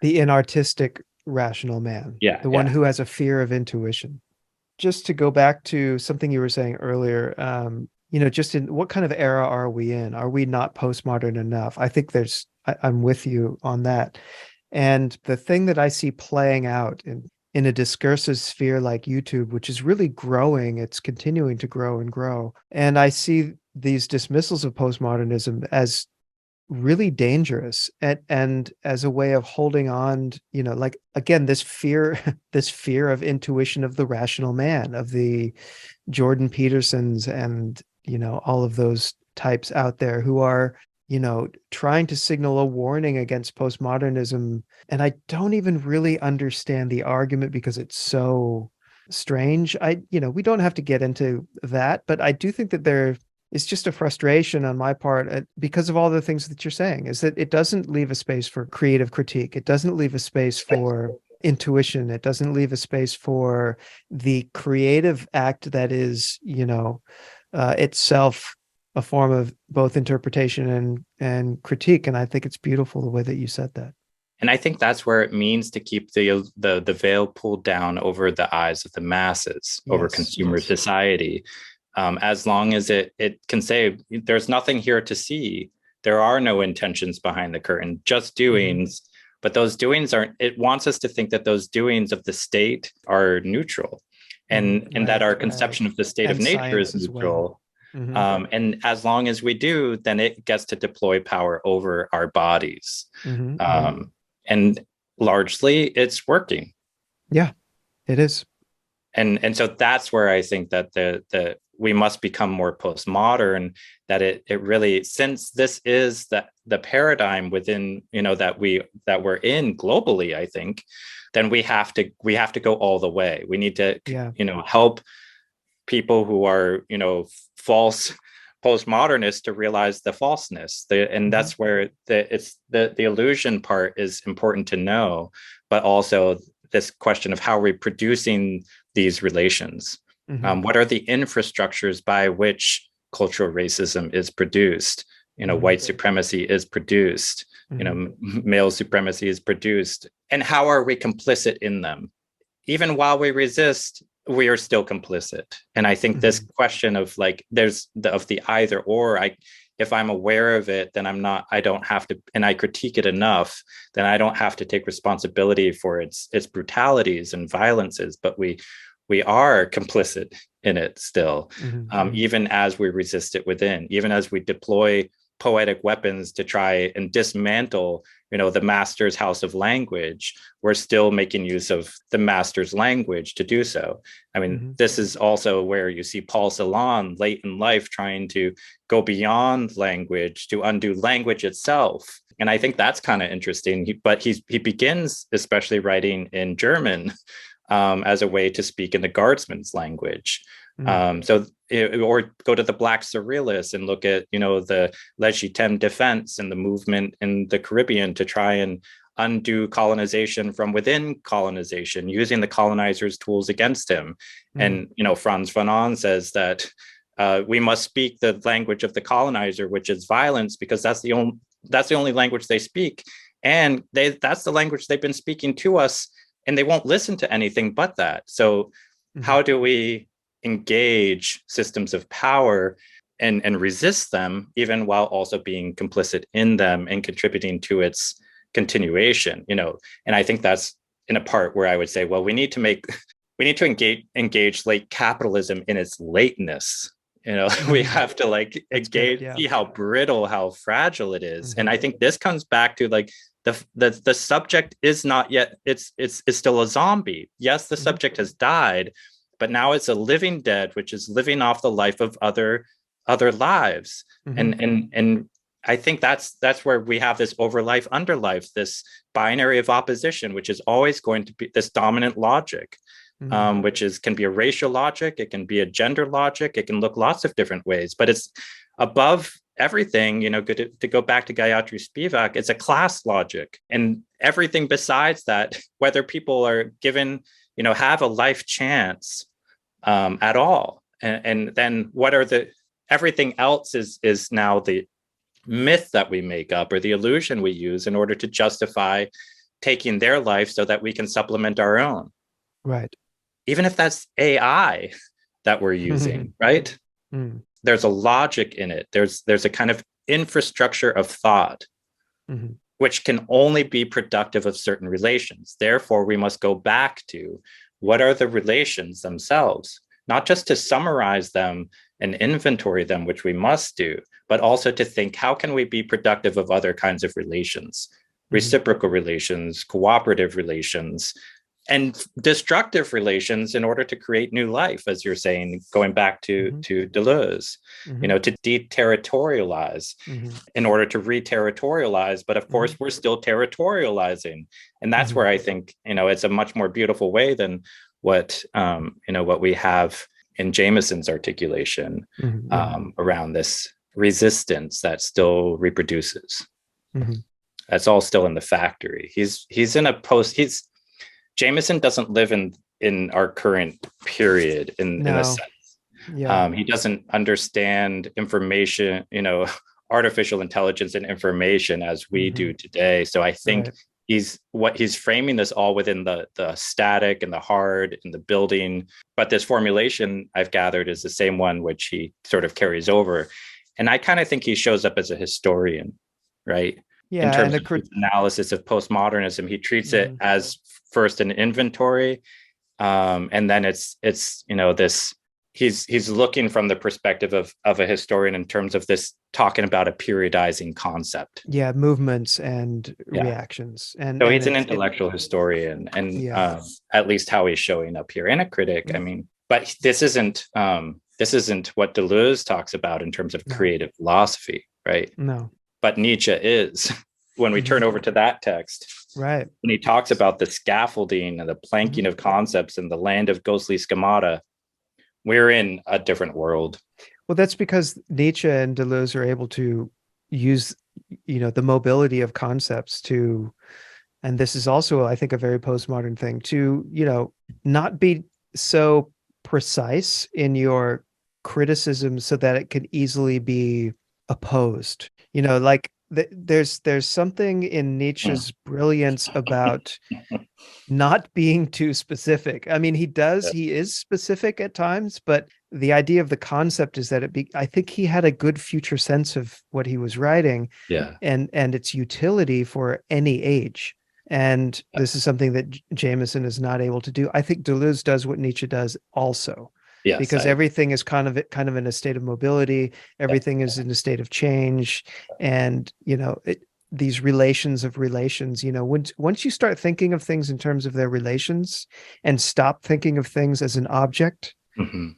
The inartistic rational man. The one who has a fear of intuition. Just to go back to something you were saying earlier, just in what kind of era are we in? Are we not postmodern enough? I think I'm with you on that. And the thing that I see playing out in a discursive sphere like YouTube, which is really growing, it's continuing to grow and grow. And I see these dismissals of postmodernism as really dangerous and as a way of holding on, like, again, this fear of intuition of the rational man, of the Jordan Petersons and, all of those types out there who are, trying to signal a warning against postmodernism. And I don't even really understand the argument because it's so strange. We don't have to get into that, but I do think that it's just a frustration on my part because of all the things that you're saying, is that it doesn't leave a space for creative critique. It doesn't leave a space for intuition. It doesn't leave a space for the creative act that is, itself a form of both interpretation and critique. And I think it's beautiful the way that you said that. And I think that's where it means to keep the veil pulled down over the eyes of the masses, over consumer society. As long as it can say, there's nothing here to see. There are no intentions behind the curtain, just doings. But those doings it wants us to think that those doings of the state are neutral and that our conception of the state of nature is neutral. And as long as we do, then it gets to deploy power over our bodies. And largely it's working. Yeah, it is. And so that's where I think that we must become more postmodern, that it really, since this is the paradigm within, that we're in globally, I think, then we have to go all the way. We need to, help people who are, false postmodernists to realize the falseness. And that's where the illusion part is important to know, but also this question of how we're producing these relations. What are the infrastructures by which cultural racism is produced? White supremacy is produced, male supremacy is produced. And how are we complicit in them? Even while we resist, we are still complicit. And I think this question of of the either or, if I'm aware of it, then I don't have to, and I critique it enough, then I don't have to take responsibility for its brutalities and violences, but we are complicit in it still, even as we resist it within, even as we deploy poetic weapons to try and dismantle, the master's house of language. We're still making use of the master's language to do so. I mean, this is also where you see Paul Celan late in life trying to go beyond language to undo language itself. And I think that's kind of interesting. But he begins especially writing in German as a way to speak in the guardsman's language. Or go to the Black Surrealists and look at, the Legitime Defense and the movement in the Caribbean to try and undo colonization from within colonization, using the colonizer's tools against him. And, Frantz Fanon says that we must speak the language of the colonizer, which is violence, because that's the only language they speak. And that's the language they've been speaking to us, and they won't listen to anything but that. So how do we engage systems of power and resist them, even while also being complicit in them and contributing to its continuation? And I think that's in a part where I would say, well, we need to engage late capitalism in its lateness, We have to like That's engage, good, yeah. see how brittle, how fragile it is. Mm-hmm. And I think this comes back to like the subject is not yet, it's still a zombie. Yes, the Mm-hmm. subject has died, but now it's a living dead, which is living off the life of other lives. Mm-hmm. And I think that's where we have this over life, under life, this binary of opposition, which is always going to be this dominant logic. Mm-hmm. Which can be a racial logic, it can be a gender logic, it can look lots of different ways, but it's above everything, to go back to Gayatri Spivak, it's a class logic. And everything besides that, whether people are given, have a life chance at all. And then what are everything else is now the myth that we make up, or the illusion we use in order to justify taking their life so that we can supplement our own. Right. Even if that's AI that we're using, right? Mm-hmm. There's a logic in it. There's a kind of infrastructure of thought, mm-hmm. which can only be productive of certain relations. Therefore, we must go back to what are the relations themselves, not just to summarize them and inventory them, which we must do, but also to think, how can we be productive of other kinds of relations, reciprocal relations, cooperative relations, and destructive relations in order to create new life, as you're saying, going back to Deleuze, to deterritorialize in order to re-territorialize. But of course, we're still territorializing. And that's where I think, it's a much more beautiful way than what we have in Jameson's articulation around this resistance that still reproduces. That's all still in the factory. He's in a Jameson doesn't live in our current period in a sense. Yeah. He doesn't understand information, artificial intelligence and information as we do today. So I think he's framing this all within the static and the hard and the building. But this formulation I've gathered is the same one which he sort of carries over. And I kind of think he shows up as a historian, right? Yeah, in terms of his analysis of postmodernism, he treats it as first an inventory, and then it's this. He's looking from the perspective of a historian in terms of this, talking about a periodizing concept. Yeah, movements and reactions, and so he's an intellectual historian, and at least how he's showing up here, and a critic. I mean, but this isn't what Deleuze talks about in terms of creative philosophy, right? No. But Nietzsche is, when we turn over to that text, right? When he talks about the scaffolding and the planking of concepts and the land of ghostly schemata, we're in a different world. Well, that's because Nietzsche and Deleuze are able to use, the mobility of concepts to, and this is also, I think, a very postmodern thing, to, not be so precise in your criticism so that it can easily be opposed. Like there's something in Nietzsche's brilliance about not being too specific. I mean, he is specific at times, but the idea of the concept is that I think he had a good future sense of what he was writing, and its utility for any age. And this is something that Jameson is not able to do. I think Deleuze does what Nietzsche does also. Yes, because everything is kind of in a state of mobility. Everything is in a state of change, and these relations of relations. Once you start thinking of things in terms of their relations, and stop thinking of things as an object, to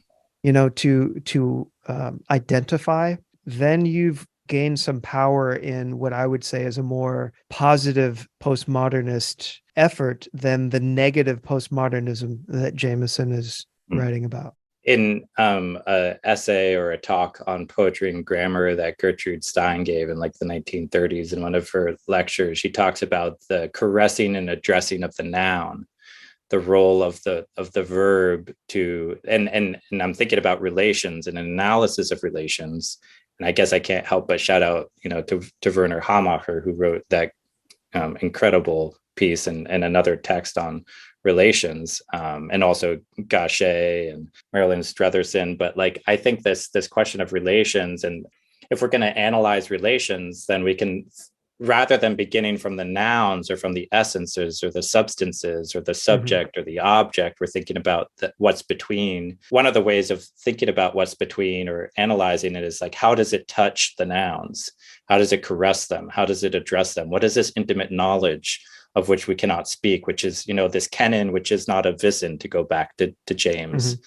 identify, then you've gained some power in what I would say is a more positive postmodernist effort than the negative postmodernism that Jameson is writing about. In an essay or a talk on poetry and grammar that Gertrude Stein gave in like the 1930s in one of her lectures, she talks about the caressing and addressing of the noun, the role of the verb to, and I'm thinking about relations and an analysis of relations. And I guess I can't help but shout out, to Werner Hamacher, who wrote that incredible piece and another text on relations, and also Gachet and Marilyn Stretherson. But like, I think this question of relations, and if we're going to analyze relations, then we can rather than beginning from the nouns or from the essences or the substances or the subject or the object, we're thinking about what's between. One of the ways of thinking about what's between or analyzing it is like, how does it touch the nouns? How does it caress them? How does it address them? What is this intimate knowledge of which we cannot speak, which is, this kennen, which is not a wissen, to go back to James.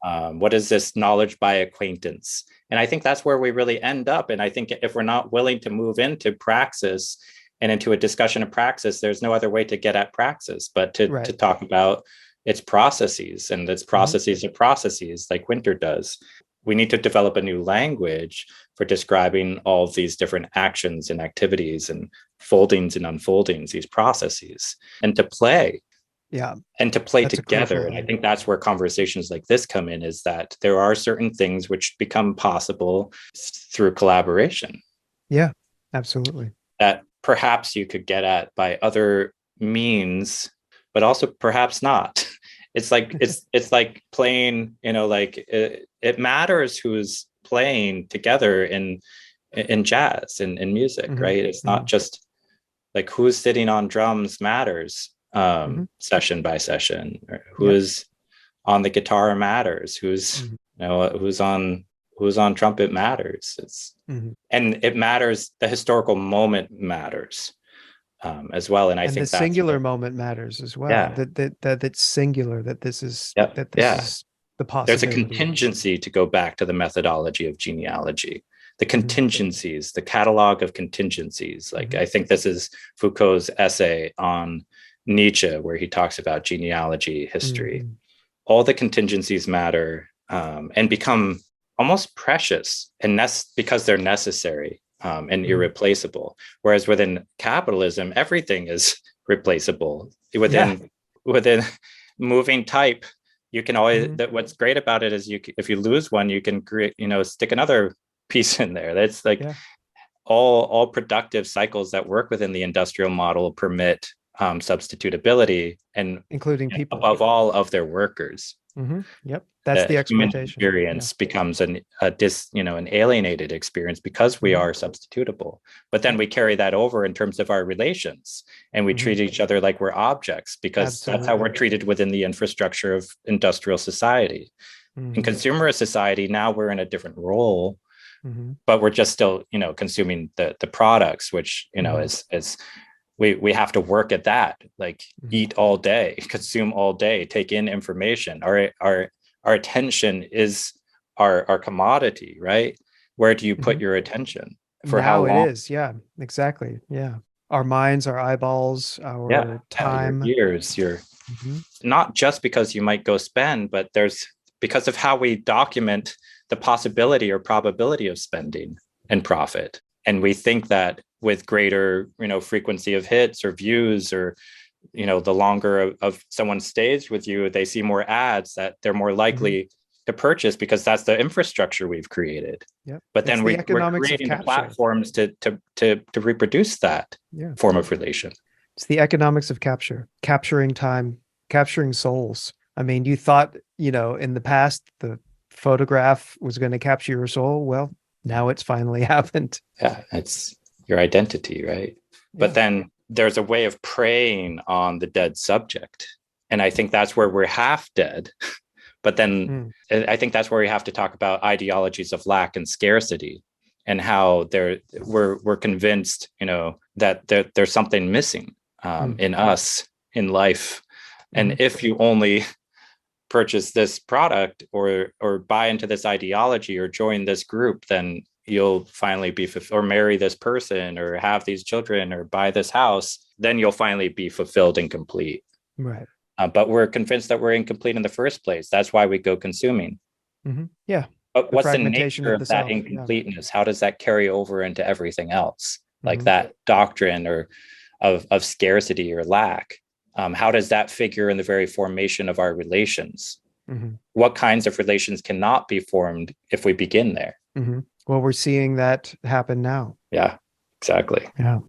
What is this knowledge by acquaintance? And I think that's where we really end up. And I think if we're not willing to move into praxis and into a discussion of praxis, there's no other way to get at praxis but to talk about its processes and its processes of processes, like Winter does. We need to develop a new language for describing all of these different actions and activities and foldings and unfoldings, these processes, and to play. Yeah. And to play together. And I think that's where conversations like this come in, is that there are certain things which become possible through collaboration. Yeah, absolutely. That perhaps you could get at by other means, but also perhaps not. It's like it's like playing, it matters who's playing together in jazz and in music, right? It's not just like who's sitting on drums matters. Session by session, or who is on the guitar matters, who's on trumpet matters. It's and it matters. The historical moment matters as well, and I think the singular moment matters as well. Yeah. That it's singular. That this is is the possibility. There's a contingency, to go back to the methodology of genealogy. The contingencies, the catalog of contingencies. Like I think this is Foucault's essay on Nietzsche, where he talks about genealogy, history. All the contingencies matter and become almost precious, and because they're necessary and irreplaceable. Whereas within capitalism, everything is replaceable. Within moving type, you can always. What's great about it is if you lose one, you can create, stick another piece in there. That's like all productive cycles that work within the industrial model permit substitutability, and including people, above all, of their workers. That's the exploitation. Human experience becomes an alienated experience because we are substitutable. But then we carry that over in terms of our relations, and we treat each other like we're objects, because that's how we're treated within the infrastructure of industrial society. In consumerist society, now we're in a different role, but we're just still, consuming the products, which, is we have to work at that, like eat all day, consume all day, take in information. Our attention is our commodity, right? Where do you put your attention? For how long? It is. Yeah, exactly. Yeah. Our minds, our eyeballs, our time. Your years, not just because you might go spend, but because of how we document the possibility or probability of spending and profit. And we think that with greater, frequency of hits or views, or, the longer of someone stays with you, they see more ads, that they're more likely to purchase, because that's the infrastructure we've created. But then we're creating the platforms to reproduce that form of relation. It's the economics of capture, capturing time, capturing souls. I mean, you thought, in the past, the photograph was going to capture your soul. Well, now it's finally happened. Yeah, it's your identity, right? But then there's a way of preying on the dead subject. And I think that's where we're half dead. But then I think that's where we have to talk about ideologies of lack and scarcity, and how we're convinced, that there's something missing in us, in life. And if you only purchase this product or buy into this ideology or join this group, then you'll finally be or marry this person or have these children or buy this house, then you'll finally be fulfilled and complete. Right. But we're convinced that we're incomplete in the first place. That's why we go consuming. Yeah. But what's the nature of that incompleteness? How does that carry over into everything else? Like that doctrine or of scarcity or lack? How does that figure in the very formation of our relations? What kinds of relations cannot be formed if we begin there? Well, we're seeing that happen now. Yeah, exactly. Yeah.